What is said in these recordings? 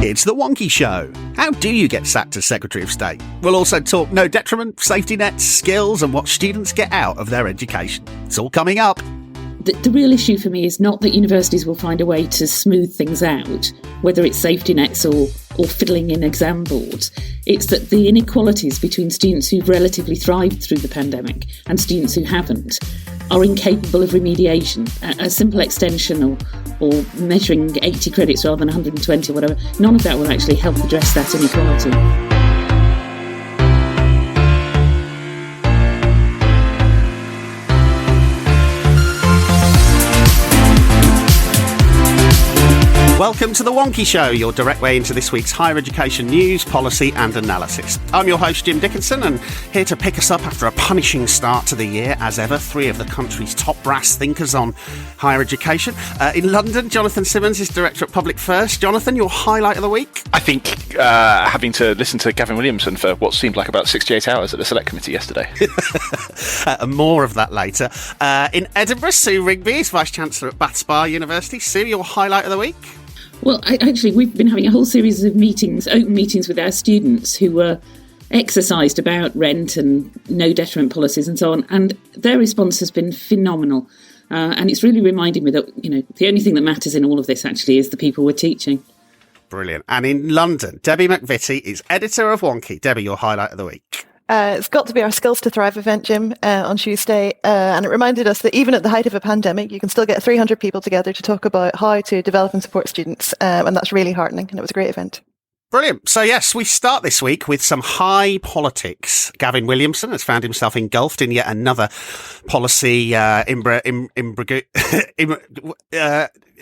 It's the Wonkhe Show. How do you get sacked as Secretary of State? We'll also talk no detriment, safety nets, skills and what students get out of their education. It's all coming up. The real issue for me is not that universities will find a way to smooth things out, whether it's safety nets or fiddling in exam boards. It's that the inequalities between students who've relatively thrived through the pandemic and students who haven't are incapable of remediation. A simple extension or measuring 80 credits rather than 120 or whatever, none of that will actually help address that inequality. Welcome to the Wonkhe Show, your direct way into this week's higher education news, policy and analysis. I'm your host, Jim Dickinson, and here to pick us up after a punishing start to the year, as ever, three of the country's top brass thinkers on higher education. In London, Jonathan Simmons is Director at Public First. Jonathan, your highlight of the week? I think having to listen to Gavin Williamson for what seemed like about 68 hours at the Select Committee yesterday. More of that later. In Edinburgh, Sue Rigby is Vice Chancellor at Bath Spa University. Sue, your highlight of the week? Well, actually, we've been having a whole series of meetings, open meetings with our students who were exercised about rent and no detriment policies and so on, and their response has been phenomenal. And it's really reminding me that, the only thing that matters in all of this actually is the people we're teaching. Brilliant. And in London, Debbie McVitty is editor of Wonkhe. Debbie, your highlight of the week? It's got to be our Skills to Thrive event, Jim, on Tuesday. And it reminded us that even at the height of a pandemic, you can still get 300 people together to talk about how to develop and support students. And that's really heartening. And it was a great event. Brilliant. So, yes, we start this week with some high politics. Gavin Williamson has found himself engulfed in yet another policy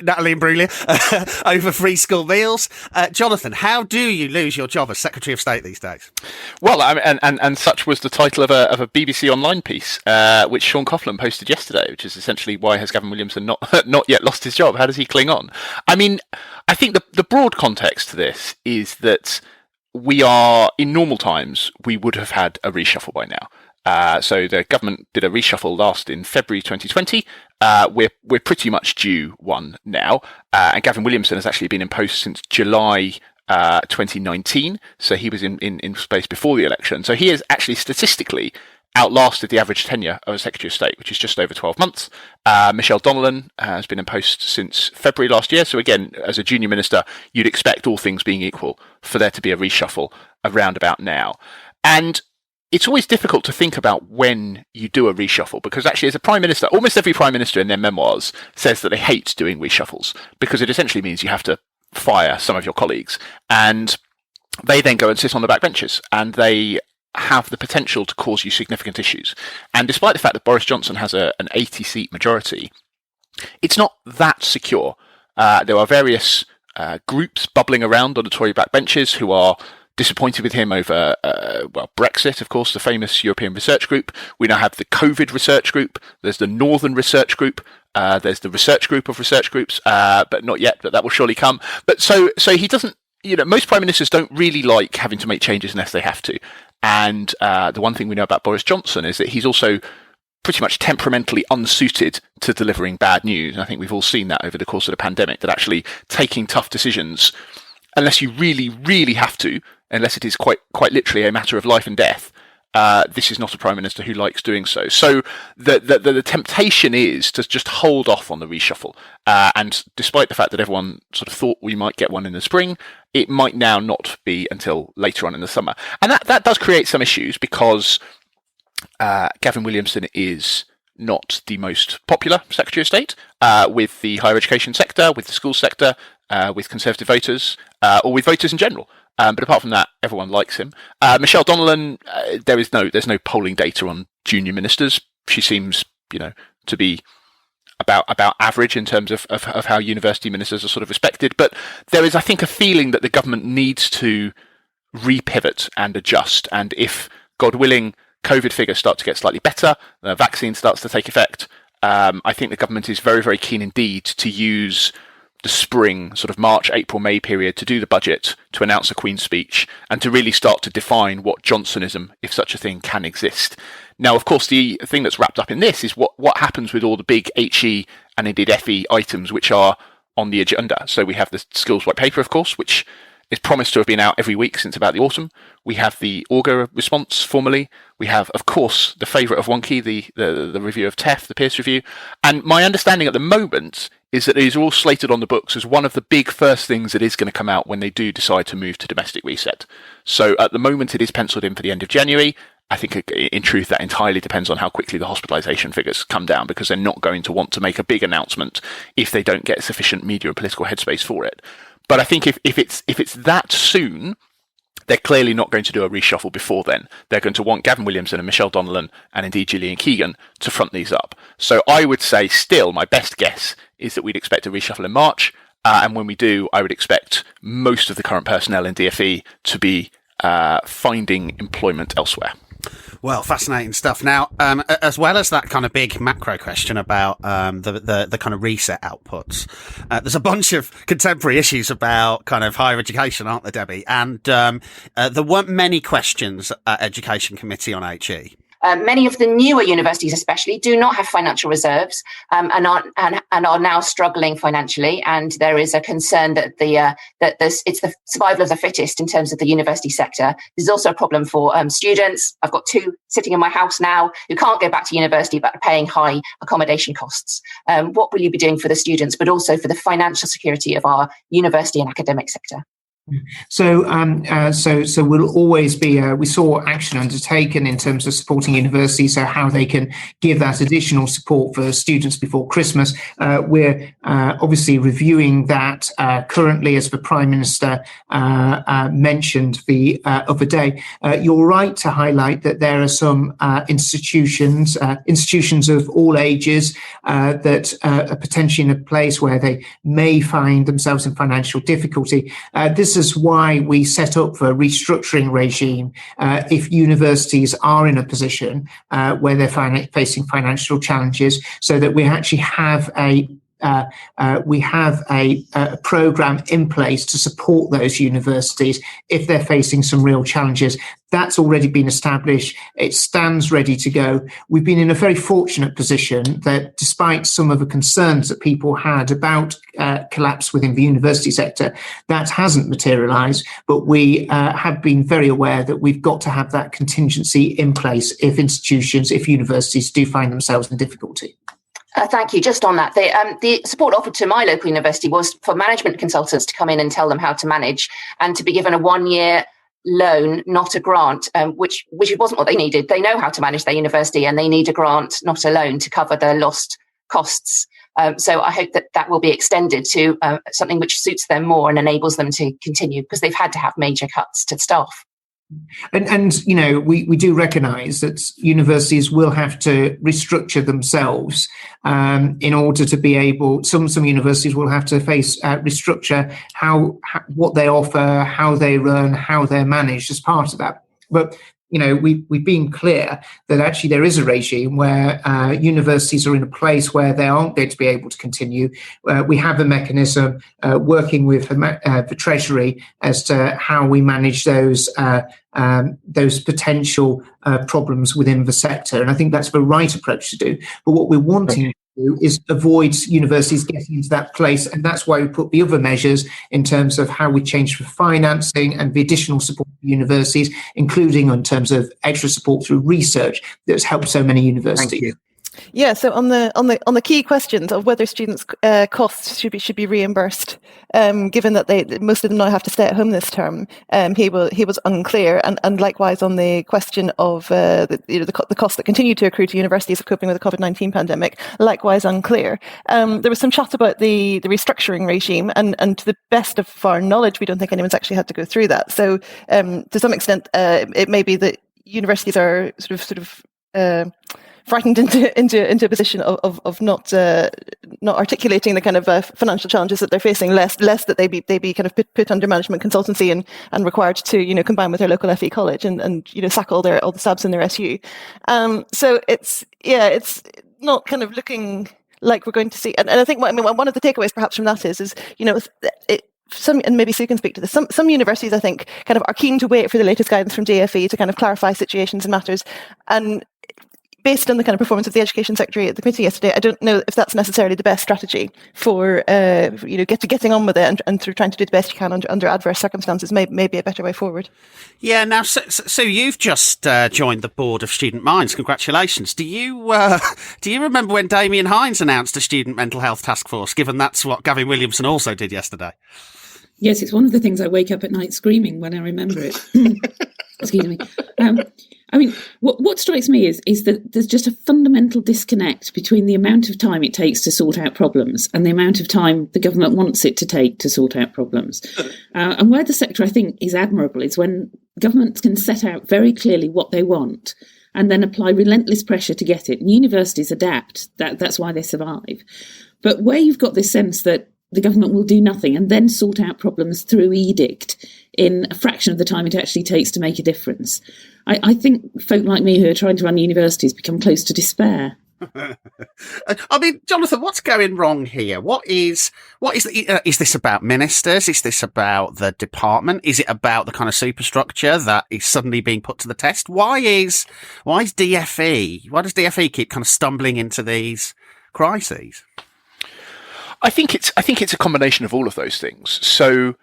Natalie Imbruglia over free school meals. Jonathan, how do you lose your job as Secretary of State these days? Well, and such was the title of a BBC Online piece, which Sean Coughlin posted yesterday, which is essentially why has Gavin Williamson not yet lost his job? How does he cling on? I mean, I think the broad context to this is that we are, in normal times, we would have had a reshuffle by now. So the government did a reshuffle last in February 2020. We're pretty much due one now. And Gavin Williamson has actually been in post since July 2019. So he was in space before the election. So he has actually statistically outlasted the average tenure of a Secretary of State, which is just over 12 months. Michelle Donnellan has been in post since February last year. So again, as a junior minister, you'd expect, all things being equal, for there to be a reshuffle around about now. And it's always difficult to think about when you do a reshuffle, because actually as a Prime Minister, almost every Prime Minister in their memoirs says that they hate doing reshuffles, because it essentially means you have to fire some of your colleagues. And they then go and sit on the back benches, and they have the potential to cause you significant issues. And despite the fact that Boris Johnson has an 80-seat majority, it's not that secure. There are various groups bubbling around on the Tory backbenches who are disappointed with him over, Brexit, of course, the famous European Research Group. We now have the COVID Research Group. There's the Northern Research Group. There's the Research Group of Research Groups, but not yet, but that will surely come. But so he doesn't, most Prime Ministers don't really like having to make changes unless they have to. And the one thing we know about Boris Johnson is that he's also pretty much temperamentally unsuited to delivering bad news. And I think we've all seen that over the course of the pandemic, that actually taking tough decisions, unless you really, really have to, unless it is quite literally a matter of life and death, this is not a Prime Minister who likes doing so. So the temptation is to just hold off on the reshuffle. And despite the fact that everyone sort of thought we might get one in the spring, it might now not be until later on in the summer. And that does create some issues, because Gavin Williamson is not the most popular Secretary of State with the higher education sector, with the school sector, with Conservative voters, or with voters in general. But apart from that, everyone likes him. Michelle Donnellan, there's no polling data on junior ministers. She seems, to be about average in terms of how university ministers are sort of respected. But there is, I think, a feeling that the government needs to repivot and adjust. And if, God willing, COVID figures start to get slightly better, the vaccine starts to take effect, I think the government is very, very keen indeed to use the spring, sort of March, April, May period to do the budget, to announce a Queen's speech, and to really start to define what Johnsonism, if such a thing, can exist. Now, of course, the thing that's wrapped up in this is what happens with all the big HE and indeed FE items which are on the agenda. So we have the Skills White Paper, of course, which is promised to have been out every week since about the autumn. We have the Augur response formally. We have, of course, the favourite of Wonkhe, the review of TEF, the Pearce review. And my understanding at the moment is that these are all slated on the books as one of the big first things that is going to come out when they do decide to move to domestic reset. So at the moment, it is penciled in for the end of January. I think, in truth, that entirely depends on how quickly the hospitalisation figures come down, because they're not going to want to make a big announcement if they don't get sufficient media and political headspace for it. But I think if it's that soon, they're clearly not going to do a reshuffle before then. They're going to want Gavin Williamson and Michelle Donnellan and indeed Gillian Keegan to front these up. So I would say still my best guess is that we'd expect a reshuffle in March. And when we do, I would expect most of the current personnel in DfE to be finding employment elsewhere. Well, fascinating stuff. Now, as well as that kind of big macro question about the kind of reset outputs, there's a bunch of contemporary issues about kind of higher education, aren't there, Debbie? And there weren't many questions at Education Committee on HE. Many of the newer universities especially do not have financial reserves and are now struggling financially. And there is a concern that it's the survival of the fittest in terms of the university sector. There's also a problem for students. I've got 2 sitting in my house now who can't go back to university but are paying high accommodation costs. What will you be doing for the students, but also for the financial security of our university and academic sector? So we'll always be. We saw action undertaken in terms of supporting universities, so how they can give that additional support for students before Christmas. We're obviously reviewing that currently, as the Prime Minister mentioned the other day. You're right to highlight that there are some institutions of all ages that are potentially in a place where they may find themselves in financial difficulty. This is why we set up a restructuring regime if universities are in a position where they're facing financial challenges, so that we actually have a program in place to support those universities if they're facing some real challenges. That's already been established. It stands ready to go. We've been in a very fortunate position that, despite some of the concerns that people had about collapse within the university sector, that hasn't materialised. But we have been very aware that we've got to have that contingency in place if universities do find themselves in difficulty. Thank you. Just on that, the support offered to my local university was for management consultants to come in and tell them how to manage, and to be given a 1-year loan, not a grant, which wasn't what they needed. They know how to manage their university, and they need a grant, not a loan, to cover their lost costs. So I hope that will be extended to something which suits them more and enables them to continue, because they've had to have major cuts to staff. And you know, we do recognise that universities will have to restructure themselves in order to be able. Some universities will have to restructure what they offer, how they run, how they're managed as part of that. But you know, we've been clear that actually there is a regime where universities are in a place where they aren't going to be able to continue. We have a mechanism working with the Treasury as to how we manage those potential problems within the sector. And I think that's the right approach to do. But what we're wanting to do is avoid universities getting into that place. And that's why we put the other measures in terms of how we change the financing and the additional support for universities, including in terms of extra support through research that's helped so many universities. Thank you. Yeah, so on the key questions of whether students' costs should be reimbursed, given that most of them now have to stay at home this term, he was unclear, and likewise on the question of the costs that continue to accrue to universities of coping with the COVID-19 pandemic, likewise unclear. There was some chat about the restructuring regime, and to the best of our knowledge, we don't think anyone's actually had to go through that. So to some extent, it may be that universities are sort of frightened into a position of not articulating the kind of financial challenges that they're facing, lest that they be kind of put under management consultancy and required to combine with their local FE college and sack all the SABs in their SU. So it's not kind of looking like we're going to see. And I think one of the takeaways perhaps from that is some, and maybe Sue can speak to this, some universities, I think, kind of are keen to wait for the latest guidance from DfE to kind of clarify situations and matters. And based on the kind of performance of the Education Secretary at the committee yesterday, I don't know if that's necessarily the best strategy for getting on with it and through trying to do the best you can under adverse circumstances may be a better way forward. Yeah. Now, so you've just joined the board of Student Minds. Congratulations. Do you remember when Damien Hines announced a student mental health task force? Given that's what Gavin Williamson also did yesterday. Yes, it's one of the things I wake up at night screaming when I remember it. Excuse me. I mean, what strikes me is that there's just a fundamental disconnect between the amount of time it takes to sort out problems and the amount of time the government wants it to take to sort out problems. And where the sector, I think, is admirable is when governments can set out very clearly what they want and then apply relentless pressure to get it. And universities adapt. That's why they survive. But where you've got this sense that the government will do nothing and then sort out problems through edict in a fraction of the time it actually takes to make a difference. I think folk like me who are trying to run universities become close to despair. I mean, Jonathan, what's going wrong here? Is this about ministers? Is this about the department? Is it about the kind of superstructure that is suddenly being put to the test? Why is DfE? Why does DfE keep kind of stumbling into these crises? I think it's a combination of all of those things. So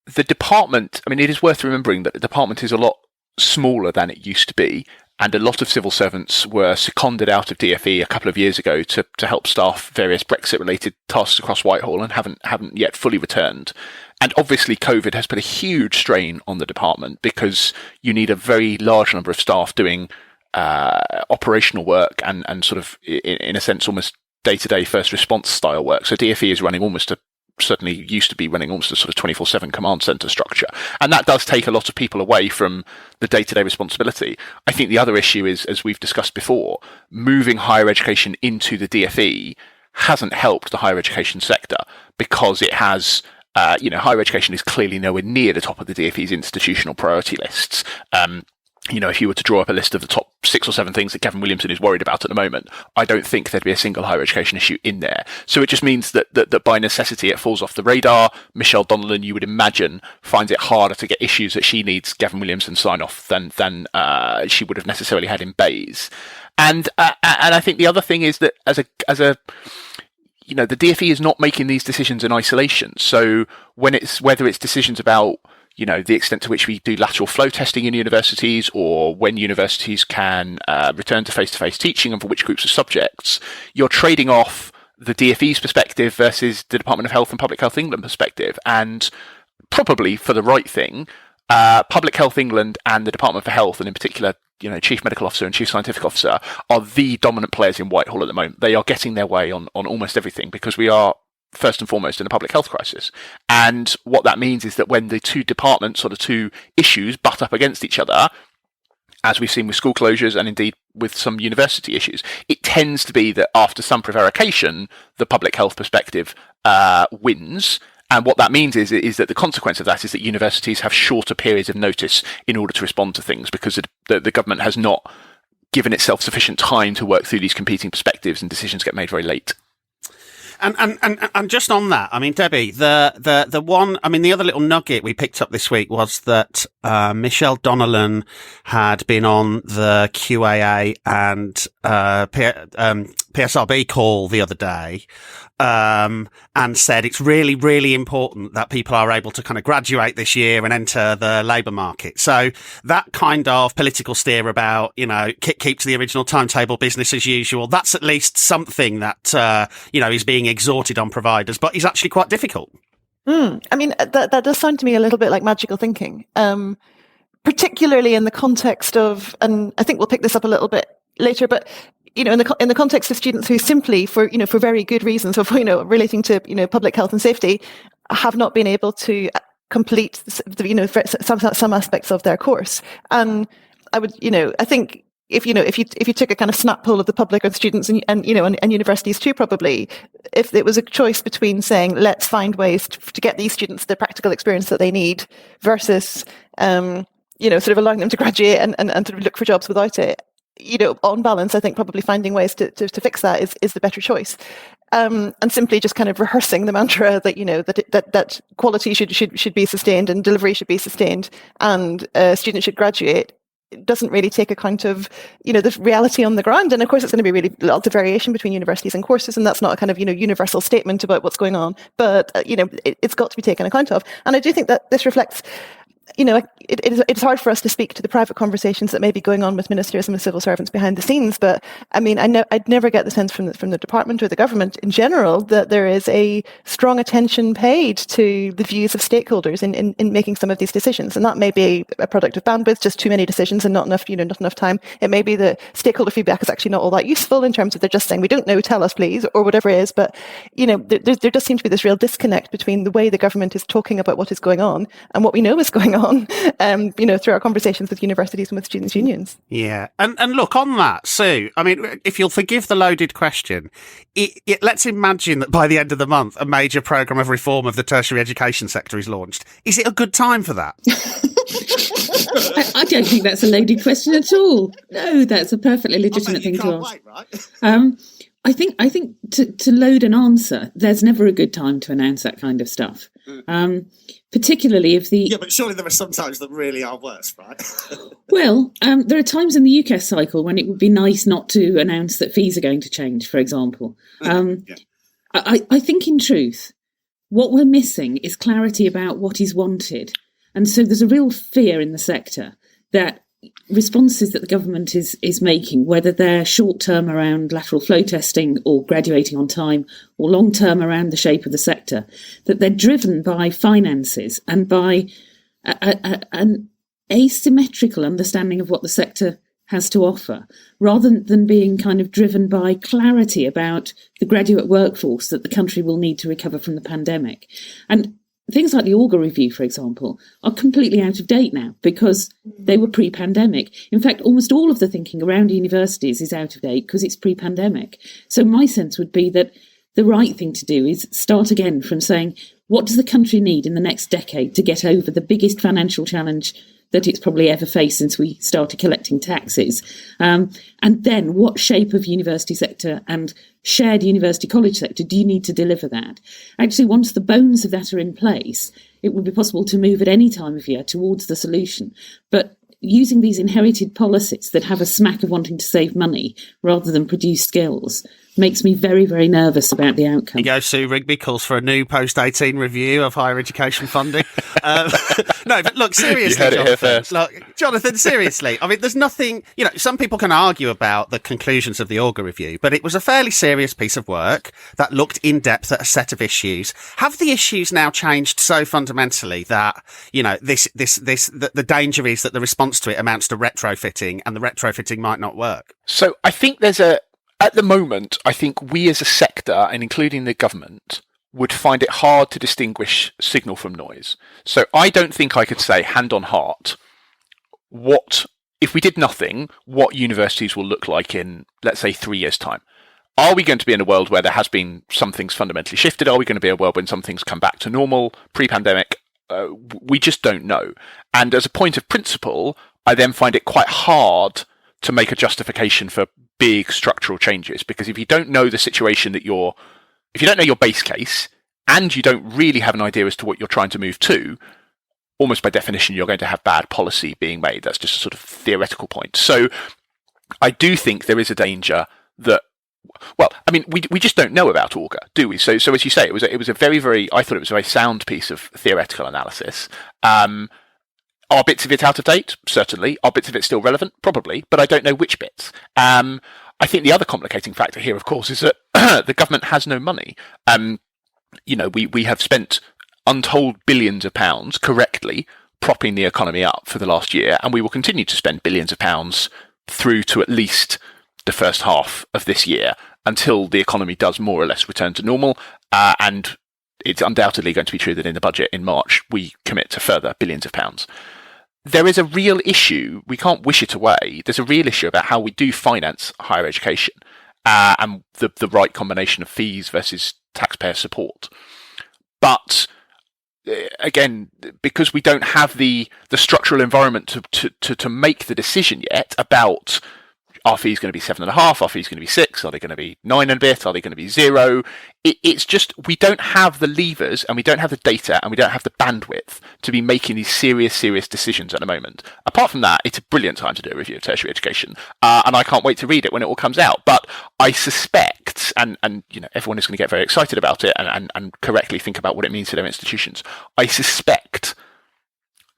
the department, I mean, it is worth remembering that the department is a lot smaller than it used to be, and a lot of civil servants were seconded out of DfE a couple of years ago to help staff various Brexit-related tasks across Whitehall and haven't yet fully returned. And obviously COVID has put a huge strain on the department because you need a very large number of staff doing operational work and sort of, in a sense, almost day-to-day first response style work. So DfE is running certainly used to be running almost a sort of 24/7 command centre structure. And that does take a lot of people away from the day-to-day responsibility. I think the other issue is, as we've discussed before, moving higher education into the DfE hasn't helped the higher education sector because it has, higher education is clearly nowhere near the top of the DfE's institutional priority lists. If you were to draw up a list of the top 6 or 7 things that Gavin Williamson is worried about at the moment, I don't think there'd be a single higher education issue in there. So it just means that by necessity it falls off the radar. Michelle Donnellan, you would imagine, finds it harder to get issues that she needs Gavin Williamson sign off than she would have necessarily had in Bayes. And I think the other thing is that as a the DfE is not making these decisions in isolation. So whether it's decisions about the extent to which we do lateral flow testing in universities, or when universities can return to face-to-face teaching and for which groups of subjects, you're trading off the DfE's perspective versus the Department of Health and Public Health England perspective. And probably for the right thing, Public Health England and the Department for Health, and in particular, Chief Medical Officer and Chief Scientific Officer, are the dominant players in Whitehall at the moment. They are getting their way on almost everything because we are first and foremost in a public health crisis. And what that means is that when the two departments or the two issues butt up against each other, as we've seen with school closures and indeed with some university issues, it tends to be that after some prevarication, the public health perspective wins. And what that means is that the consequence of that is that universities have shorter periods of notice in order to respond to things because the government has not given itself sufficient time to work through these competing perspectives, and decisions get made very late. And just on that, I mean, Debbie, the other little nugget we picked up this week was that Michelle Donnellan had been on the QAA and PSRB call the other day, and said it's really, really important that people are able to kind of graduate this year and enter the labour market. So that kind of political steer about, keep to the original timetable, business as usual, that's at least something that, is being exhorted on providers, but is actually quite difficult. I mean, that does sound to me a little bit like magical thinking, particularly in the context of, and I think we'll pick this up a little bit later, but in the context of students who simply, for very good reasons of relating to public health and safety, have not been able to complete some aspects of their course. And I would I think if you took a kind of snap poll of the public or the students and universities too, probably, if it was a choice between saying let's find ways to get these students the practical experience that they need versus sort of allowing them to graduate and to look for jobs without it, on balance, I think probably finding ways to fix that is the better choice. And simply just kind of rehearsing the mantra that that quality should be sustained and delivery should be sustained and students should graduate doesn't really take account of, the reality on the ground. And of course, it's going to be really lots of variation between universities and courses, and that's not a kind of, universal statement about what's going on. But, it's got to be taken account of. And I do think that this reflects, it's hard for us to speak to the private conversations that may be going on with ministers and with civil servants behind the scenes. But I mean, I'd never get the sense from the department or the government in general that there is a strong attention paid to the views of stakeholders in making some of these decisions. And that may be a product of bandwidth, just too many decisions and not enough time. It may be that stakeholder feedback is actually not all that useful in terms of they're just saying, we don't know, tell us please, or whatever it is. But, there does seem to be this real disconnect between the way the government is talking about what is going on and what we know is going on. Through our conversations with universities and with students' unions. Yeah. And look, on that, Sue, I mean, if you'll forgive the loaded question, let's imagine that by the end of the month, a major programme of reform of the tertiary education sector is launched. Is it a good time for that? I don't think that's a loaded question at all. No, that's a perfectly legitimate thing to ask. Wait, right? I think to load an answer, there's never a good time to announce that kind of stuff. Particularly if the... Yeah, but surely there are some times that really are worse, right? Well, there are times in the UCAS cycle when it would be nice not to announce that fees are going to change, for example. Yeah. I think in truth, what we're missing is clarity about what is wanted. And so there's a real fear in the sector that responses that the government is making, whether they're short-term around lateral flow testing or graduating on time, or long-term around the shape of the sector, that they're driven by finances and by an asymmetrical understanding of what the sector has to offer, rather than being kind of driven by clarity about the graduate workforce that the country will need to recover from the pandemic. And things like the Augar Review, for example, are completely out of date now because they were pre-pandemic. In fact, almost all of the thinking around universities is out of date because it's pre-pandemic. So my sense would be that the right thing to do is start again from saying, what does the country need in the next decade to get over the biggest financial challenge that it's probably ever faced since we started collecting taxes? And then what shape of university sector and shared university college sector do you need to deliver that? Actually, once the bones of that are in place, it would be possible to move at any time of year towards the solution. But using these inherited policies that have a smack of wanting to save money rather than produce skills makes me very, very nervous about the outcome. Here you go, Sue. Rigby calls for a new post-18 review of higher education funding. No, but look, seriously, you heard it here first. Look, Jonathan, seriously. I mean, there's nothing, some people can argue about the conclusions of the Augar Review, but it was a fairly serious piece of work that looked in depth at a set of issues. Have the issues now changed so fundamentally that, the danger is that the response to it amounts to retrofitting and the retrofitting might not work? So I think at the moment, I think we as a sector, and including the government, would find it hard to distinguish signal from noise. So I don't think I could say, hand on heart, if we did nothing, what universities will look like in, let's say, 3 years' time. Are we going to be in a world where there has been some things fundamentally shifted? Are we going to be in a world when some things come back to normal, pre-pandemic? We just don't know. And as a point of principle, I then find it quite hard to make a justification for big structural changes, because if you don't know the situation if you don't know your base case and you don't really have an idea as to what you're trying to move to, almost by definition, you're going to have bad policy being made. That's just a sort of theoretical point. So I do think there is a danger that, well, I mean, we just don't know about Augar, do we? So as you say, it was a very, very, I thought it was a very sound piece of theoretical analysis. Are bits of it out of date? Certainly. Are bits of it still relevant? Probably, but I don't know which bits. I think the other complicating factor here, of course, is that the government has no money. We have spent untold billions of pounds correctly propping the economy up for the last year, and we will continue to spend billions of pounds through to at least the first half of this year until the economy does more or less return to normal. And it's undoubtedly going to be true that in the budget in March, we commit to further billions of pounds. There is a real issue, we can't wish it away, there's a real issue about how we do finance higher education and the right combination of fees versus taxpayer support. But again, because we don't have the structural environment to make the decision yet about Our fee's going to be 7.5, our fee's going to be 6, are they going to be 9 and a bit, are they going to be 0? It's just, we don't have the levers and we don't have the data and we don't have the bandwidth to be making these serious decisions at the moment. Apart from that, it's a brilliant time to do a review of tertiary education, and I can't wait to read it when it all comes out. But I suspect, and everyone is going to get very excited about it and correctly think about what it means for their institutions. I suspect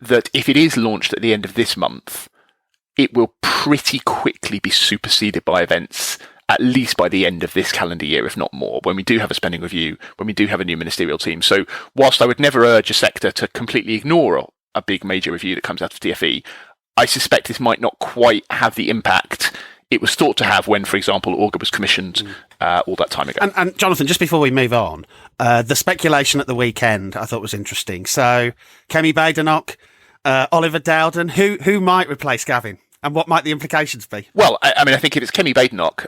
that if it is launched at the end of this month, it will pretty quickly be superseded by events, at least by the end of this calendar year, if not more, when we do have a spending review, when we do have a new ministerial team. So whilst I would never urge a sector to completely ignore a big major review that comes out of DFE, I suspect this might not quite have the impact it was thought to have when, for example, Augur was commissioned all that time ago. And Jonathan, just before we move on, the speculation at the weekend I thought was interesting. So Kemi Badenoch, Oliver Dowden, who might replace Gavin? And what might the implications be? Well, I think if it's Kemi Badenoch,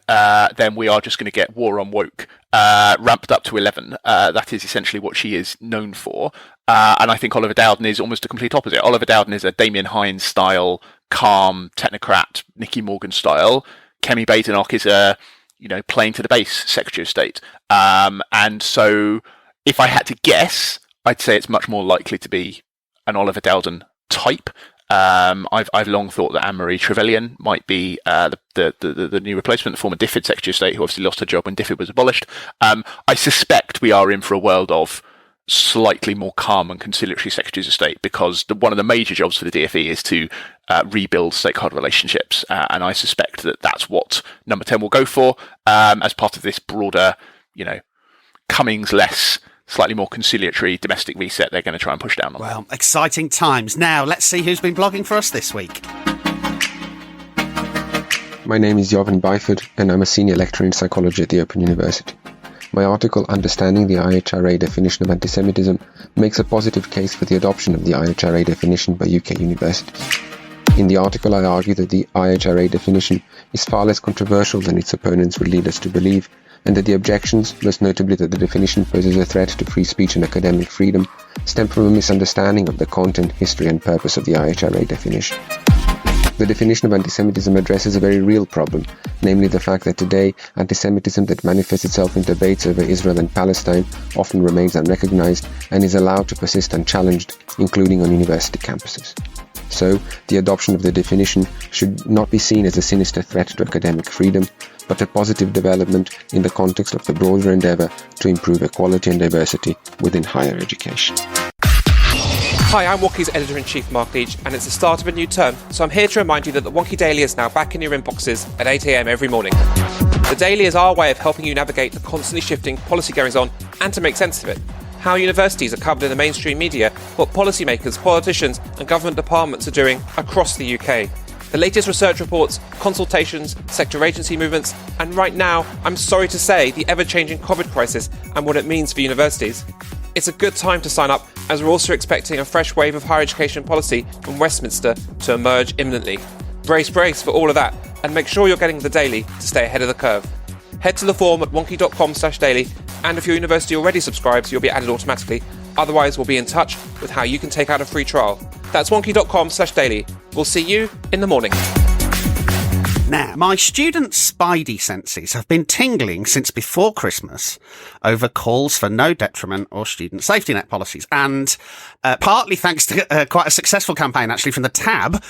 then we are just going to get War on Woke ramped up to 11. That is essentially what she is known for. And I think Oliver Dowden is almost the complete opposite. Oliver Dowden is a Damien Hines style, calm, technocrat, Nicky Morgan style. Kemi Badenoch is a, playing to the base Secretary of State. And so if I had to guess, I'd say it's much more likely to be an Oliver Dowden type. I've long thought that Anne-Marie Trevelyan might be the new replacement, the former DFID Secretary of State, who obviously lost her job when DFID was abolished. I suspect we are in for a world of slightly more calm and conciliatory Secretaries of State, because one of the major jobs for the DFE is to rebuild stakeholder relationships, and I suspect that that's what Number 10 will go for as part of this broader, Cummings-less, slightly more conciliatory domestic reset they're going to try and push down on. Well, exciting times. Now, let's see who's been blogging for us this week. My name is Jovan Byford, and I'm a senior lecturer in psychology at the Open University. My article, Understanding the IHRA Definition of Antisemitism, makes a positive case for the adoption of the IHRA definition by UK universities. In the article, I argue that the IHRA definition is far less controversial than its opponents would lead us to believe, and that the objections, most notably that the definition poses a threat to free speech and academic freedom, stem from a misunderstanding of the content, history and purpose of the IHRA definition. The definition of antisemitism addresses a very real problem, namely the fact that today, antisemitism that manifests itself in debates over Israel and Palestine often remains unrecognized and is allowed to persist unchallenged, including on university campuses. So, the adoption of the definition should not be seen as a sinister threat to academic freedom, but a positive development in the context of the broader endeavour to improve equality and diversity within higher education. Hi, I'm Wonkhe's Editor-in-Chief Mark Leach, and it's the start of a new term, so I'm here to remind you that the Wonkhe Daily is now back in your inboxes at 8 a.m. every morning. The Daily is our way of helping you navigate the constantly shifting policy goings-on and to make sense of it. How universities are covered in the mainstream media, what policymakers, politicians and government departments are doing across the UK. The latest research reports, consultations, sector agency movements, and right now, I'm sorry to say, the ever-changing COVID crisis and what it means for universities. It's a good time to sign up, as we're also expecting a fresh wave of higher education policy from Westminster to emerge imminently. Brace for all of that, and make sure you're getting the Daily to stay ahead of the curve. Head to the form at wonkhe.com/daily, and if your university already subscribes, you'll be added automatically. Otherwise, we'll be in touch with how you can take out a free trial. That's wonkhe.com/daily. We'll see you in the morning. Now, my students' spidey senses have been tingling since before Christmas over calls for no detriment or student safety net policies. And partly thanks to quite a successful campaign, actually, from the TAB,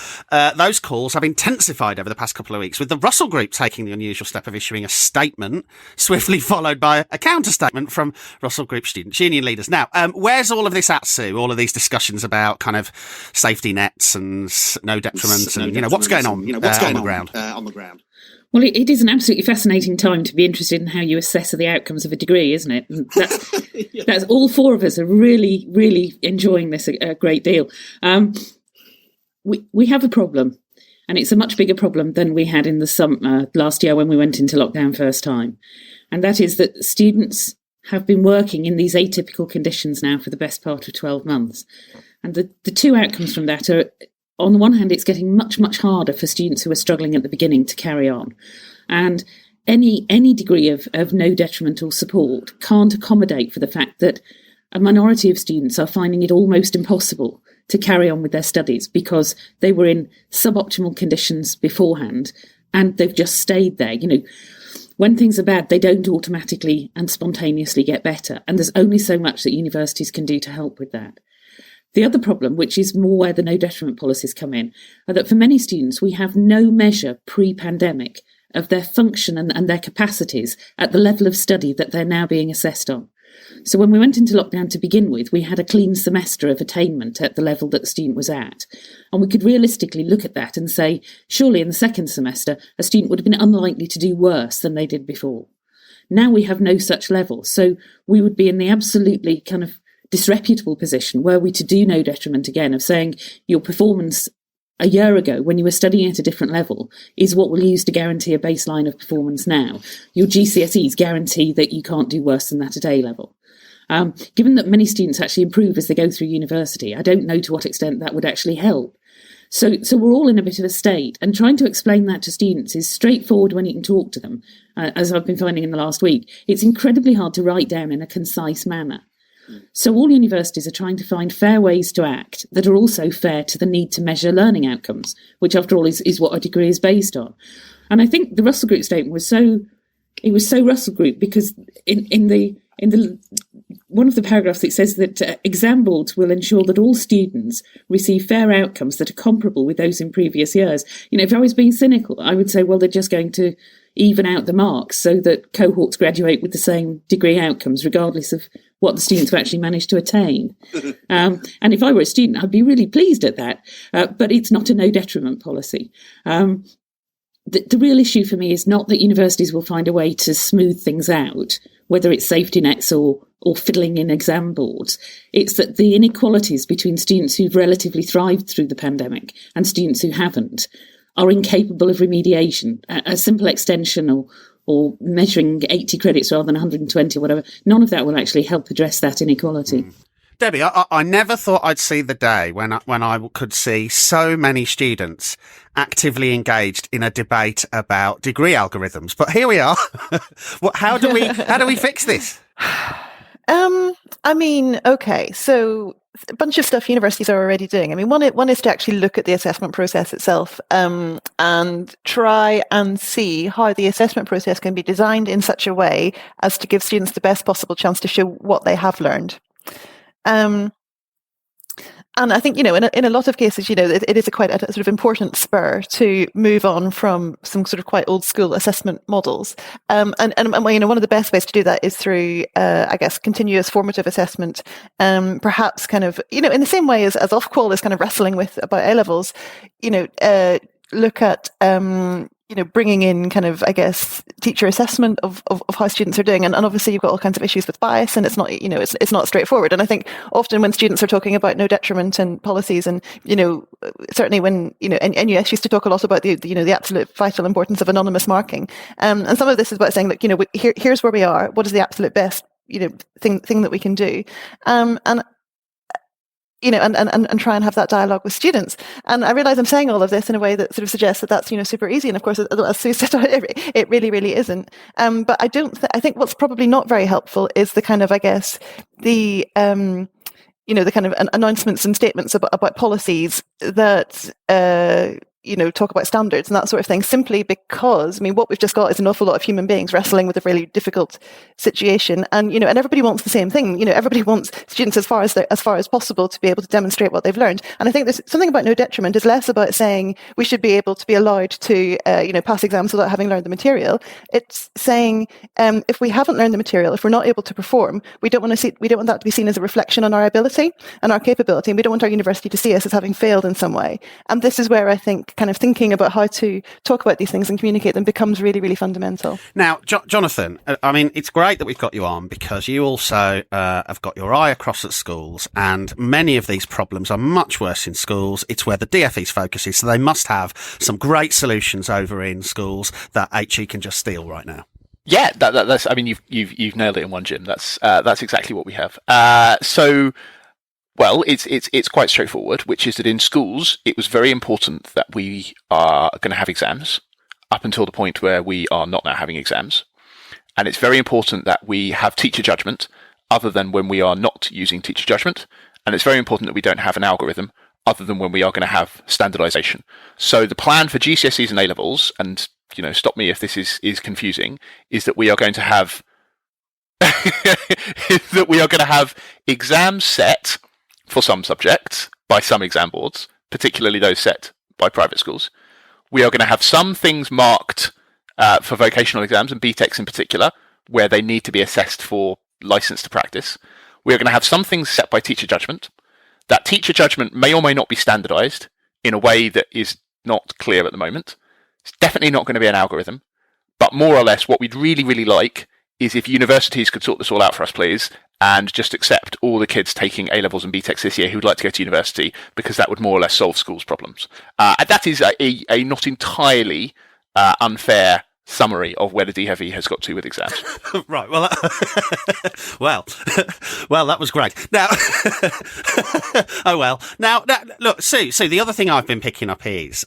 those calls have intensified over the past couple of weeks, with the Russell Group taking the unusual step of issuing a statement, swiftly followed by a counter-statement from Russell Group Students' Union leaders. Now, where's all of this at, Sue? All of these discussions about kind of safety nets and no detriment and, what's going on, on the ground? Well, it is an absolutely fascinating time to be interested in how you assess the outcomes of a degree, isn't it? That's all four of us are really, really enjoying this a great deal. We have a problem, and it's a much bigger problem than we had in the summer last year when we went into lockdown first time. And that is that students have been working in these atypical conditions now for the best part of 12 months. And the two outcomes from that are, on the one hand, it's getting much, much harder for students who are struggling at the beginning to carry on. And any degree of no detrimental support can't accommodate for the fact that a minority of students are finding it almost impossible to carry on with their studies because they were in suboptimal conditions beforehand. and they've just stayed there. When things are bad, they don't automatically and spontaneously get better. And there's only so much that universities can do to help with that. The other problem, which is more where the no detriment policies come in, are that for many students, we have no measure pre-pandemic of their function and their capacities at the level of study that they're now being assessed on. So when we went into lockdown to begin with, we had a clean semester of attainment at the level that the student was at. And we could realistically look at that and say, surely in the second semester, a student would have been unlikely to do worse than they did before. Now we have no such level. So we would be in the absolutely kind of disreputable position, were we to do no detriment again, of saying your performance a year ago when you were studying at a different level is what we'll use to guarantee a baseline of performance now. Your GCSEs guarantee that you can't do worse than that at A level. Given that many students actually improve as they go through university, I don't know to what extent that would actually help. So we're all in a bit of a state, and trying to explain that to students is straightforward when you can talk to them, as I've been finding in the last week. It's incredibly hard to write down in a concise manner. So all universities are trying to find fair ways to act that are also fair to the need to measure learning outcomes, which after all is what a degree is based on. And I think the Russell Group statement was so Russell Group because in the one of the paragraphs it says that exam boards will ensure that all students receive fair outcomes that are comparable with those in previous years. If I was being cynical, I would say, well, they're just going to even out the marks so that cohorts graduate with the same degree outcomes, regardless of what the students have actually managed to attain. And if I were a student, I'd be really pleased at that. But it's not a no detriment policy. The real issue for me is not that universities will find a way to smooth things out, whether it's safety nets or fiddling in exam boards. It's that the inequalities between students who've relatively thrived through the pandemic and students who haven't are incapable of remediation. A simple extension or measuring 80 credits rather than 120 or whatever, none of that will actually help address that inequality. Debbie, I never thought I'd see the day when I could see so many students actively engaged in a debate about degree algorithms. But here we are. How do we fix this? Okay, so a bunch of stuff universities are already doing. One is to actually look at the assessment process itself and try and see how the assessment process can be designed in such a way as to give students the best possible chance to show what they have learned. And I think, in a lot of cases, it is quite a sort of important spur to move on from some sort of quite old school assessment models. And one of the best ways to do that is through, continuous formative assessment. Perhaps kind of, in the same way as Ofqual is kind of wrestling with about A levels, look at, bringing in kind of, teacher assessment of how students are doing. And obviously you've got all kinds of issues with bias and it's not, it's not straightforward. And I think often when students are talking about no detriment and policies and, certainly when, NUS used to talk a lot about the absolute vital importance of anonymous marking. And some of this is about saying, look, here's where we are. What is the absolute best, thing that we can do? And try and have that dialogue with students. And I realise I'm saying all of this in a way that sort of suggests that that's, super easy. And of course, as Sue said, it really, really isn't. But I think what's probably not very helpful is the kind of, the kind of announcements and statements about policies that, talk about standards and that sort of thing, simply because, what we've just got is an awful lot of human beings wrestling with a really difficult situation. And, and everybody wants the same thing. Everybody wants students as far as possible to be able to demonstrate what they've learned. And I think there's something about no detriment is less about saying we should be able to be allowed to, pass exams without having learned the material. It's saying, if we haven't learned the material, if we're not able to perform, we don't want that to be seen as a reflection on our ability and our capability. And we don't want our university to see us as having failed in some way. And this is where I think kind of thinking about how to talk about these things and communicate them becomes really, really fundamental. Now, Jonathan, it's great that we've got you on because you also have got your eye across at schools, and many of these problems are much worse in schools. It's where the DfE's focus is, so they must have some great solutions over in schools that HE can just steal right now. Yeah, that's. You've nailed it in one, Jim. That's exactly what we have. Well, it's quite straightforward, which is that in schools, it was very important that we are going to have exams up until the point where we are not now having exams. And it's very important that we have teacher judgment other than when we are not using teacher judgment. And it's very important that we don't have an algorithm other than when we are going to have standardization. So the plan for GCSEs and A-levels, and stop me if this is confusing, is that we are going to have exams set for some subjects by some exam boards, particularly those set by private schools. We are going to have some things marked for vocational exams and BTECs in particular, where they need to be assessed for license to practice. We are going to have some things set by teacher judgment. That teacher judgment may or may not be standardized in a way that is not clear at the moment. It's definitely not going to be an algorithm, but more or less what we'd really, really like is if universities could sort this all out for us, please, and just accept all the kids taking A-levels and BTECs this year who'd like to go to university, because that would more or less solve schools' problems. And that is a not entirely unfair summary of where the DHEV has got to with exams. Right. Well, well, that was great. Now, oh well. Now, look, Sue. The other thing I've been picking up is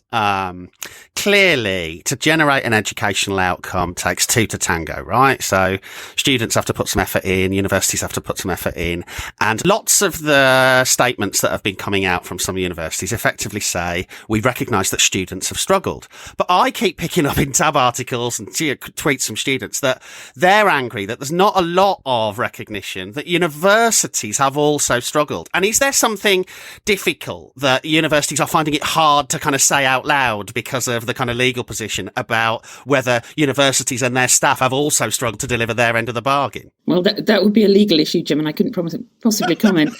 clearly to generate an educational outcome takes two to tango, right? So students have to put some effort in, universities have to put some effort in, and lots of the statements that have been coming out from some universities effectively say we recognise that students have struggled. But I keep picking up in tab articles and tweets from students that they're angry that there's not a lot of recognition that universities have also struggled. And is there something difficult that universities are finding it hard to kind of say out loud because of the kind of legal position about whether universities and their staff have also struggled to deliver their end of the bargain? Well, that would be a legal issue, Jim, and I couldn't possibly comment.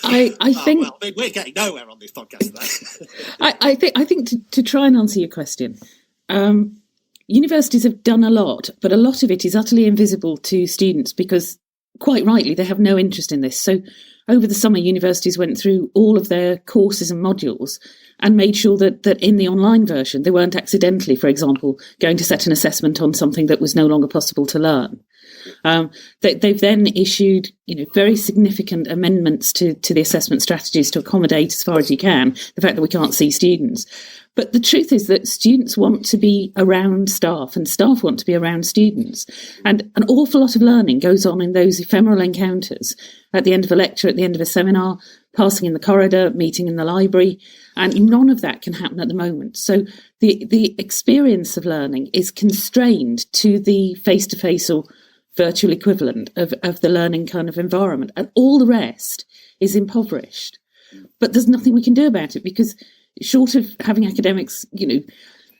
I think well, we're getting nowhere on this podcast today. I think to try and answer your question, universities have done a lot, but a lot of it is utterly invisible to students because, quite rightly, they have no interest in this. So over the summer, universities went through all of their courses and modules and made sure that in the online version, they weren't accidentally, for example, going to set an assessment on something that was no longer possible to learn. They've then issued, very significant amendments to the assessment strategies to accommodate, as far as you can, the fact that we can't see students. But the truth is that students want to be around staff and staff want to be around students. And an awful lot of learning goes on in those ephemeral encounters at the end of a lecture, at the end of a seminar, passing in the corridor, meeting in the library. And none of that can happen at the moment. So the experience of learning is constrained to the face-to-face or virtual equivalent of the learning kind of environment. And all the rest is impoverished. But there's nothing we can do about it because short of having academics,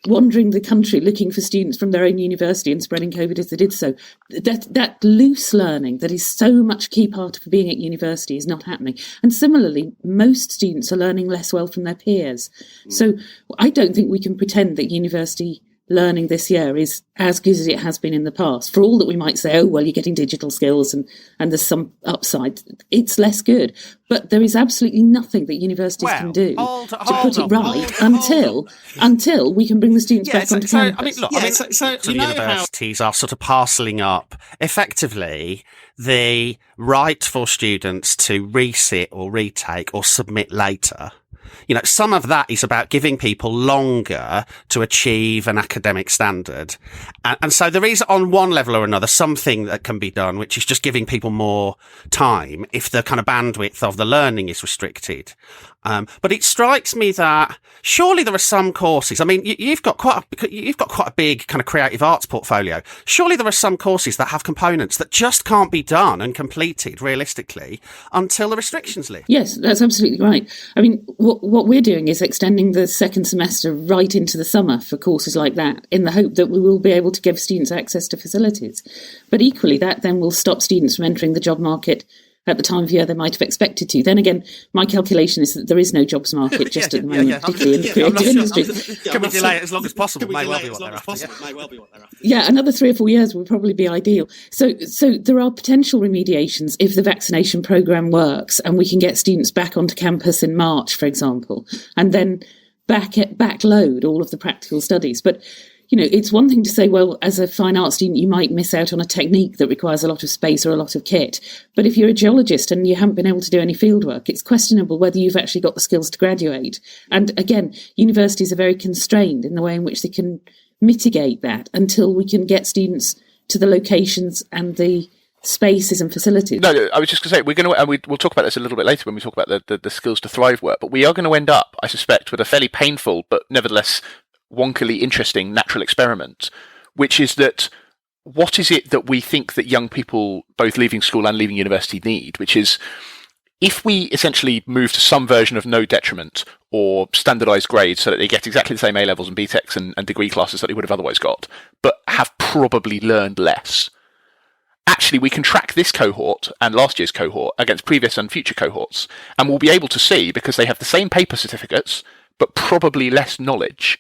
wandering the country looking for students from their own university and spreading COVID as they did so, that loose learning that is so much a key part of being at university is not happening. And similarly, most students are learning less well from their peers. So I don't think we can pretend that university learning this year is as good as it has been in the past. For all that we might say, oh, well, you're getting digital skills and there's some upside, it's less good. But there is absolutely nothing that universities can do to put it right until we can bring the students back onto campus. Universities are sort of parcelling up effectively the right for students to resit or retake or submit later. Some of that is about giving people longer to achieve an academic standard. And so there is, on one level or another, something that can be done, which is just giving people more time if the kind of bandwidth of the learning is restricted. But it strikes me that surely there are some courses. I mean, you've got quite a big kind of creative arts portfolio. Surely there are some courses that have components that just can't be done and completed realistically until the restrictions lift. Yes, that's absolutely right. I mean, what we're doing is extending the second semester right into the summer for courses like that, in the hope that we will be able to give students access to facilities. But equally, that then will stop students from entering the job market at the time of year they might have expected to. Then again, my calculation is that there is no jobs market just at the moment, particularly in the creative industry. Can we delay it as long as possible? May well be what they're after. Yeah, another 3 or 4 years would probably be ideal. So there are potential remediations if the vaccination programme works and we can get students back onto campus in March, for example, and then backload all of the practical studies. But it's one thing to say, well, as a fine arts student, you might miss out on a technique that requires a lot of space or a lot of kit. But if you're a geologist and you haven't been able to do any field work, it's questionable whether you've actually got the skills to graduate. And again, universities are very constrained in the way in which they can mitigate that until we can get students to the locations and the spaces and facilities. No, I was just going to say, we'll talk about this a little bit later when we talk about the skills to thrive work, but we are going to end up, I suspect, with a fairly painful but nevertheless wonkily interesting natural experiment, which is that what is it that we think that young people, both leaving school and leaving university, need, which is if we essentially move to some version of no detriment or standardised grades so that they get exactly the same A-levels and BTECs and degree classes that they would have otherwise got, but have probably learned less, actually we can track this cohort and last year's cohort against previous and future cohorts, and we'll be able to see, because they have the same paper certificates, but probably less knowledge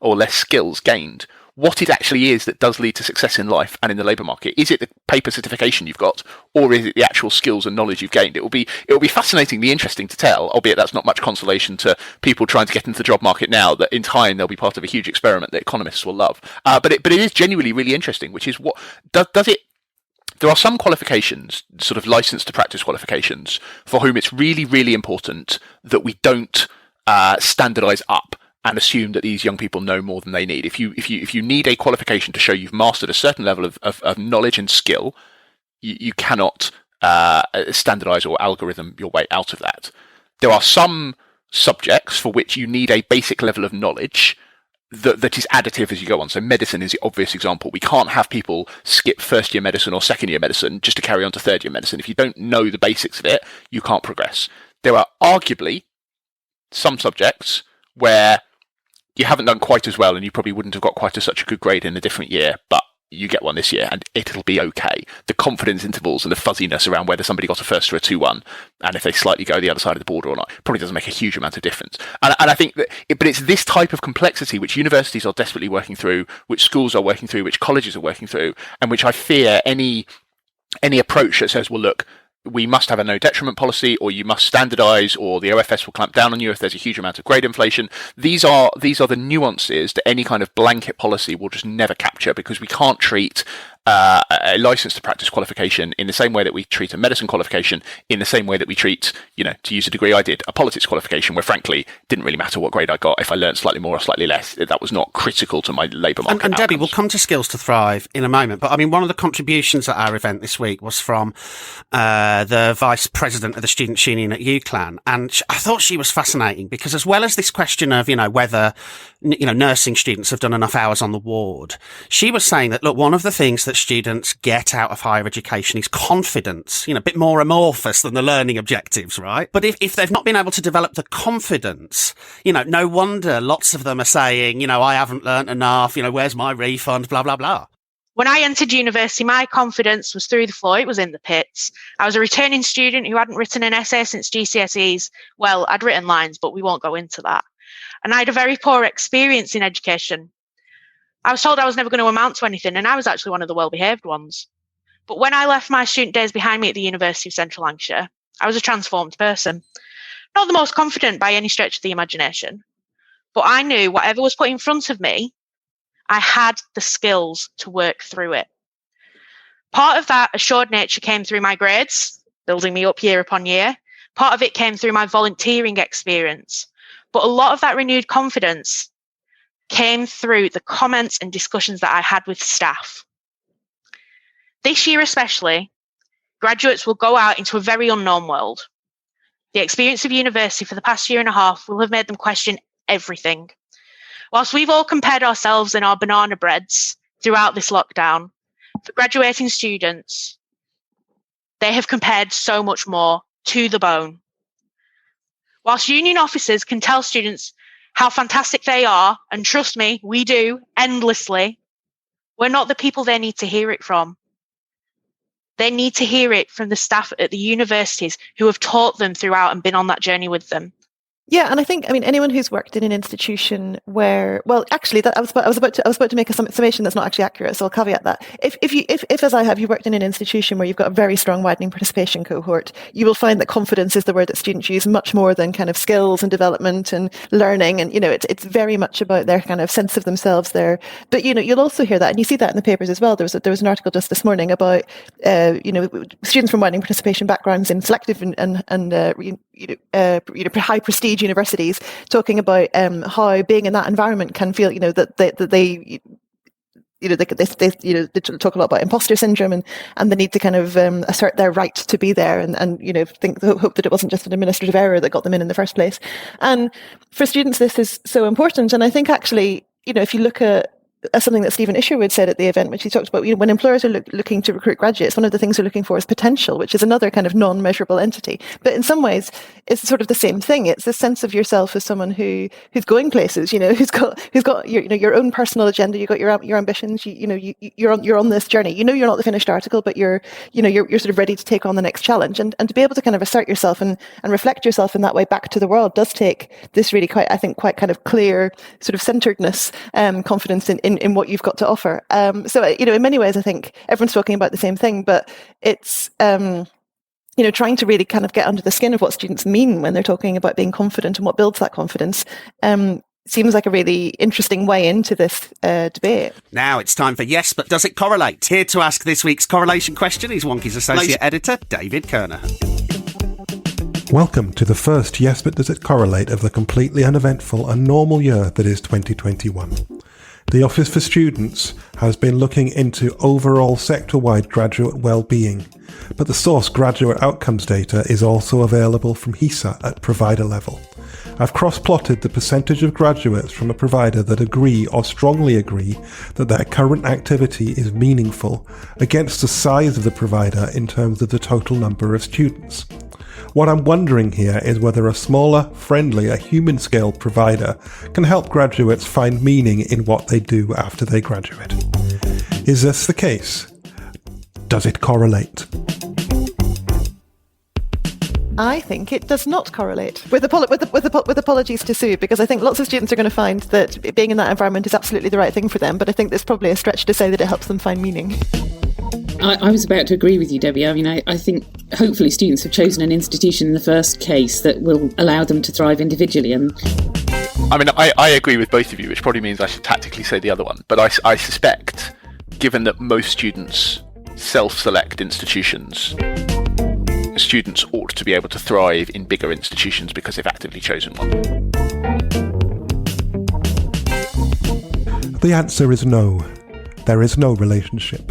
or less skills gained, what it actually is that does lead to success in life and in the labour market. Is it the paper certification you've got, or is it the actual skills and knowledge you've gained? It will be fascinatingly interesting to tell, albeit that's not much consolation to people trying to get into the job market now, that in time they'll be part of a huge experiment that economists will love. But it is genuinely really interesting, which is what does it. There are some qualifications, sort of license to practice qualifications, for whom it's really, really important that we don't standardise up and assume that these young people know more than they need. If you need a qualification to show you've mastered a certain level of knowledge and skill, you cannot standardise or algorithm your way out of that. There are some subjects for which you need a basic level of knowledge that is additive as you go on. So medicine is the obvious example. We can't have people skip first year medicine or second year medicine just to carry on to third year medicine. If you don't know the basics of it, you can't progress. There are arguably some subjects where you haven't done quite as well and you probably wouldn't have got quite such a good grade in a different year, but you get one this year and it'll be okay. The confidence intervals and the fuzziness around whether somebody got a first or a 2-1 and if they slightly go the other side of the border or not probably doesn't make a huge amount of difference. And I think that, but it's this type of complexity which universities are desperately working through, which schools are working through, which colleges are working through, and which I fear any approach that says, well, look, we must have a no detriment policy, or you must standardise, or the OFS will clamp down on you if there's a huge amount of grade inflation. These are the nuances that any kind of blanket policy will just never capture, because we can't treat a license to practice qualification in the same way that we treat a medicine qualification, in the same way that we treat, to use a degree I did, a politics qualification, where frankly, it didn't really matter what grade I got if I learned slightly more or slightly less. That was not critical to my labour market. And Debbie, we'll come to Skills to Thrive in a moment, but I mean, one of the contributions at our event this week was from the Vice President of the Students' Union at UCLan, and I thought she was fascinating, because as well as this question of, whether, nursing students have done enough hours on the ward, she was saying that, look, one of the things that students get out of higher education is confidence, a bit more amorphous than the learning objectives, right? But if they've not been able to develop the confidence, no wonder lots of them are saying, I haven't learnt enough, where's my refund, blah, blah, blah. When I entered university, my confidence was through the floor. It was in the pits. I was a returning student who hadn't written an essay since GCSEs. Well, I'd written lines, but we won't go into that. And I had a very poor experience in education. I was told I was never going to amount to anything, and I was actually one of the well-behaved ones. But when I left my student days behind me at the University of Central Lancashire, I was a transformed person. Not the most confident by any stretch of the imagination, but I knew whatever was put in front of me, I had the skills to work through it. Part of that assured nature came through my grades, building me up year upon year. Part of it came through my volunteering experience. But a lot of that renewed confidence came through the comments and discussions that I had with staff. This year especially, graduates will go out into a very unknown world. The experience of university for the past year and a half will have made them question everything. Whilst we've all compared ourselves and our banana breads throughout this lockdown, for graduating students, they have compared so much more to the bone. Whilst union officers can tell students how fantastic they are, and trust me, we do, endlessly, we're not the people they need to hear it from. They need to hear it from the staff at the universities who have taught them throughout and been on that journey with them. Yeah, and I think, anyone who's worked in an institution where, well, actually, I was about to make a summation that's not actually accurate, so I'll caveat that. If as I have, you worked in an institution where you've got a very strong widening participation cohort, you will find that confidence is the word that students use much more than kind of skills and development and learning, and it's very much about their kind of sense of themselves there. But you'll also hear that, and you see that in the papers as well. There was an article just this morning about students from widening participation backgrounds in selective and high prestige universities talking about how being in that environment can feel, that they talk a lot about imposter syndrome and the need to kind of assert their right to be there and hope that it wasn't just an administrative error that got them in the first place. And for students, this is so important. And I think actually, if you look at something that Stephen Isherwood said at the event, which he talked about, when employers are looking to recruit graduates, one of the things they're looking for is potential, which is another kind of non-measurable entity. But in some ways, it's sort of the same thing. It's this sense of yourself as someone who's going places, who's got your own personal agenda. You've got your ambitions. You're on this journey. You're not the finished article, but you're sort of ready to take on the next challenge. And to be able to kind of assert yourself and reflect yourself in that way back to the world does take this really quite kind of clear sort of centeredness, confidence in what you've got to offer. So, in many ways, I think everyone's talking about the same thing, but it's, trying to really kind of get under the skin of what students mean when they're talking about being confident and what builds that confidence. Seems like a really interesting way into this debate. Now it's time for Yes, but does it correlate? Here to ask this week's correlation question is Wonkhe's Associate Editor, David Kernahan. Welcome to the first Yes, but does it correlate of the completely uneventful and normal year that is 2021. The Office for Students has been looking into overall sector-wide graduate well-being, but the source graduate outcomes data is also available from HESA at provider level. I've cross-plotted the percentage of graduates from a provider that agree or strongly agree that their current activity is meaningful against the size of the provider in terms of the total number of students. What I'm wondering here is whether a smaller, friendlier, human-scale provider can help graduates find meaning in what they do after they graduate. Is this the case? Does it correlate? I think it does not correlate, with apologies to Sue, because I think lots of students are going to find that being in that environment is absolutely the right thing for them, but I think there's probably a stretch to say that it helps them find meaning. I was about to agree with you, Debbie. I mean, I think hopefully students have chosen an institution in the first case that will allow them to thrive individually. And I mean, I agree with both of you, which probably means I should tactically say the other one. But I suspect, given that most students self-select institutions, students ought to be able to thrive in bigger institutions because they've actively chosen one. The answer is no. There is no relationship.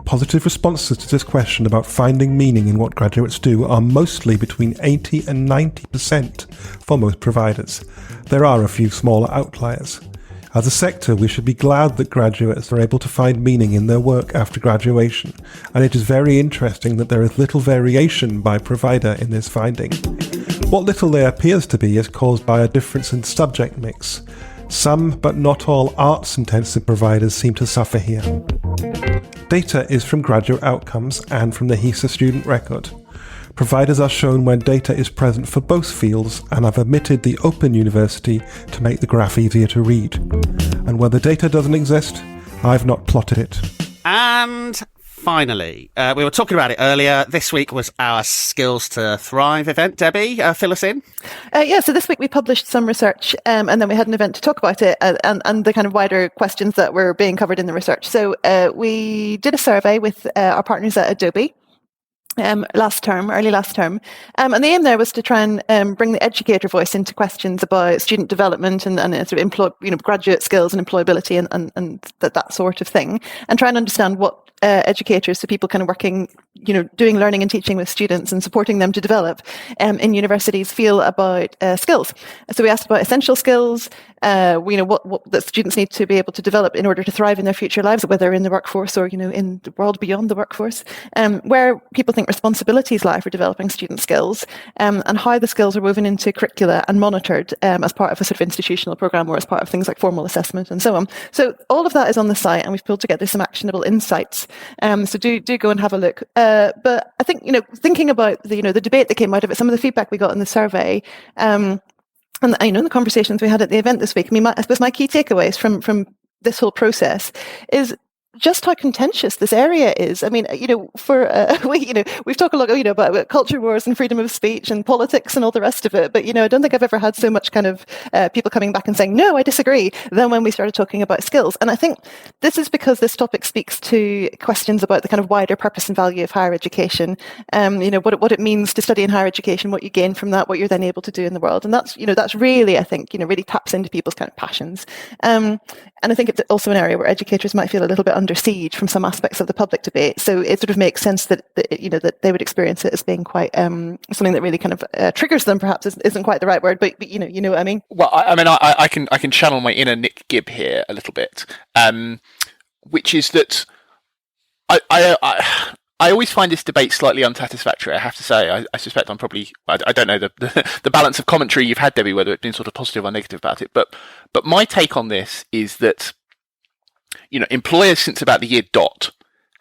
Positive responses to this question about finding meaning in what graduates do are mostly between 80 and 90% for most providers. There are a few smaller outliers. As a sector, we should be glad that graduates are able to find meaning in their work after graduation, and it is very interesting that there is little variation by provider in this finding. What little there appears to be is caused by a difference in subject mix. Some, but not all, arts-intensive providers seem to suffer here. Data is from graduate outcomes and from the HESA student record. Providers are shown when data is present for both fields, and I've omitted the Open University to make the graph easier to read. And where the data doesn't exist, I've not plotted it. And finally, we were talking about it earlier. This week was our Skills to Thrive event. Debbie, fill us in. So this week we published some research and then we had an event to talk about it and the kind of wider questions that were being covered in the research. So we did a survey with our partners at Adobe. Early last term. And the aim there was to try and bring the educator voice into questions about student development and sort of graduate skills and employability and that sort of thing, and try and understand what educators, so people kind of working, doing learning and teaching with students and supporting them to develop in universities, feel about skills. So we asked about essential skills, what the students need to be able to develop in order to thrive in their future lives, whether in the workforce or, in the world beyond the workforce, where people think responsibilities lie for developing student skills, and how the skills are woven into curricula and monitored as part of a sort of institutional program or as part of things like formal assessment and so on. So all of that is on the site, and we've pulled together some actionable insights. So do go and have a look. But I think, thinking about the debate that came out of it, some of the feedback we got in the survey, and in the conversations we had at the event this week, I suppose my key takeaways from this whole process is just how contentious this area is. I mean, we've talked a lot, about culture wars and freedom of speech and politics and all the rest of it. But, I don't think I've ever had so much kind of people coming back and saying, no, I disagree, than when we started talking about skills. And I think this is because this topic speaks to questions about the kind of wider purpose and value of higher education. What it means to study in higher education, what you gain from that, what you're then able to do in the world. And that's really, I think, really taps into people's kind of passions. And I think it's also an area where educators might feel a little bit under siege from some aspects of the public debate. So it sort of makes sense that they would experience it as being quite something that really kind of triggers them. Perhaps isn't quite the right word, but you know what I mean. Well, I can channel my inner Nick Gibb here a little bit, which is that I always find this debate slightly unsatisfactory. I have to say, I suspect I'm probably, I don't know the balance of commentary you've had, Debbie, whether it's been sort of positive or negative about it. But my take on this is that, employers since about the year dot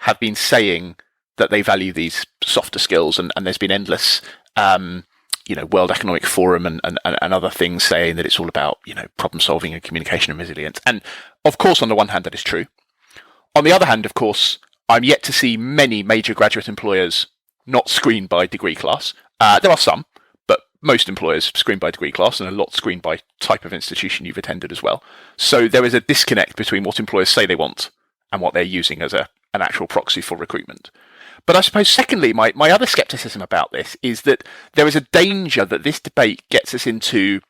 have been saying that they value these softer skills, and there's been endless, World Economic Forum and other things saying that it's all about, problem solving and communication and resilience. And of course, on the one hand, that is true. On the other hand, of course, I'm yet to see many major graduate employers not screened by degree class. There are some, but most employers screen by degree class, and a lot screen by type of institution you've attended as well. So there is a disconnect between what employers say they want and what they're using as an actual proxy for recruitment. But I suppose, secondly, my other skepticism about this is that there is a danger that this debate gets us into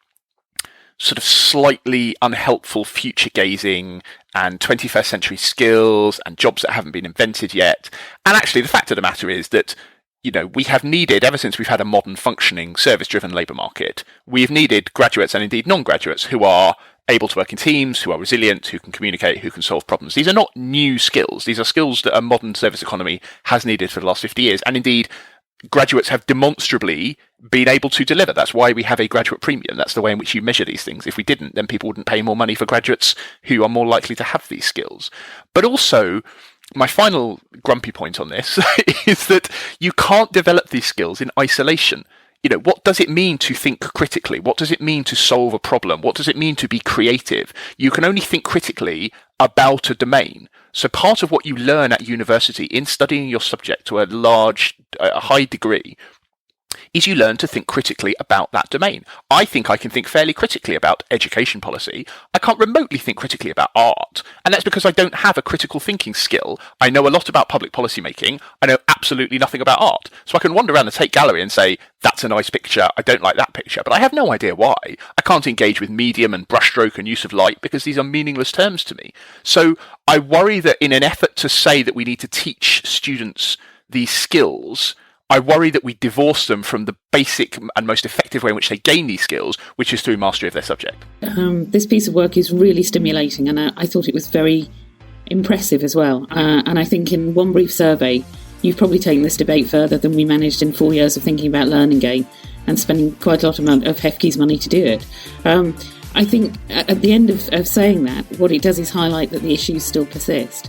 sort of slightly unhelpful future gazing and 21st century skills and jobs that haven't been invented yet. And actually, the fact of the matter is that, we have needed, ever since we've had a modern functioning service-driven labour market, we've needed graduates and indeed non-graduates who are able to work in teams, who are resilient, who can communicate, who can solve problems. These are not new skills. These are skills that a modern service economy has needed for the last 50 years. And indeed, graduates have demonstrably been able to deliver. That's why we have a graduate premium. That's the way in which you measure these things. If we didn't, then people wouldn't pay more money for graduates who are more likely to have these skills. But also, my final grumpy point on this is that you can't develop these skills in isolation. What does it mean to think critically? What does it mean to solve a problem? What does it mean to be creative? You can only think critically about a domain. So part of what you learn at university in studying your subject to a high degree is you learn to think critically about that domain. I think I can think fairly critically about education policy. I can't remotely think critically about art. And that's because I don't have a critical thinking skill. I know a lot about public policy making. I know absolutely nothing about art. So I can wander around the Tate Gallery and say, that's a nice picture. I don't like that picture. But I have no idea why. I can't engage with medium and brushstroke and use of light because these are meaningless terms to me. So I worry that in an effort to say that we need to teach students these skills, I worry that we divorce them from the basic and most effective way in which they gain these skills, which is through mastery of their subject. This piece of work is really stimulating, and I thought it was very impressive as well. And I think in one brief survey, you've probably taken this debate further than we managed in 4 years of thinking about Learning Gain and spending quite a lot of Hefke's money to do it. I think at the end of saying that, what it does is highlight that the issues still persist.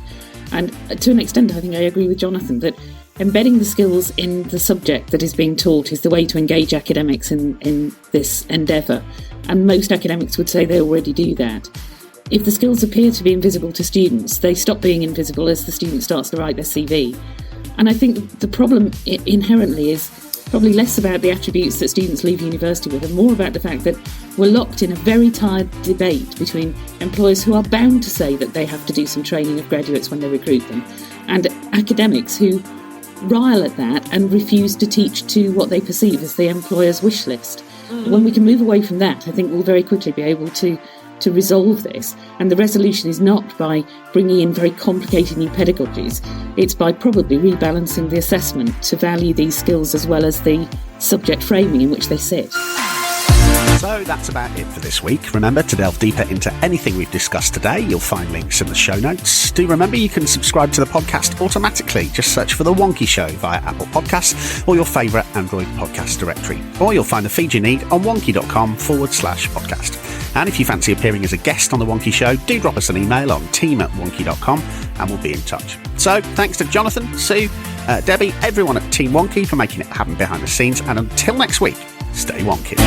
And to an extent, I think I agree with Jonathan that embedding the skills in the subject that is being taught is the way to engage academics in this endeavour. And most academics would say they already do that. If the skills appear to be invisible to students, they stop being invisible as the student starts to write their CV. And I think the problem inherently is probably less about the attributes that students leave university with and more about the fact that we're locked in a very tired debate between employers who are bound to say that they have to do some training of graduates when they recruit them and academics who rile at that and refuse to teach to what they perceive as the employer's wish list. When we can move away from that, I think we'll very quickly be able to resolve this. And the resolution is not by bringing in very complicated new pedagogies. It's by probably rebalancing the assessment to value these skills as well as the subject framing in which they sit. So that's about it for this week. Remember to delve deeper into anything we've discussed today. You'll find links in the show notes. Do remember you can subscribe to the podcast automatically. Just search for The Wonkhe Show via Apple Podcasts or your favourite Android podcast directory. Or you'll find the feed you need on wonkhe.com/podcast. And if you fancy appearing as a guest on The Wonkhe Show, do drop us an email on team@wonkhe.com and we'll be in touch. So thanks to Jonathan, Sue, Debbie, everyone at Team Wonkhe for making it happen behind the scenes. And until next week, stay wonky.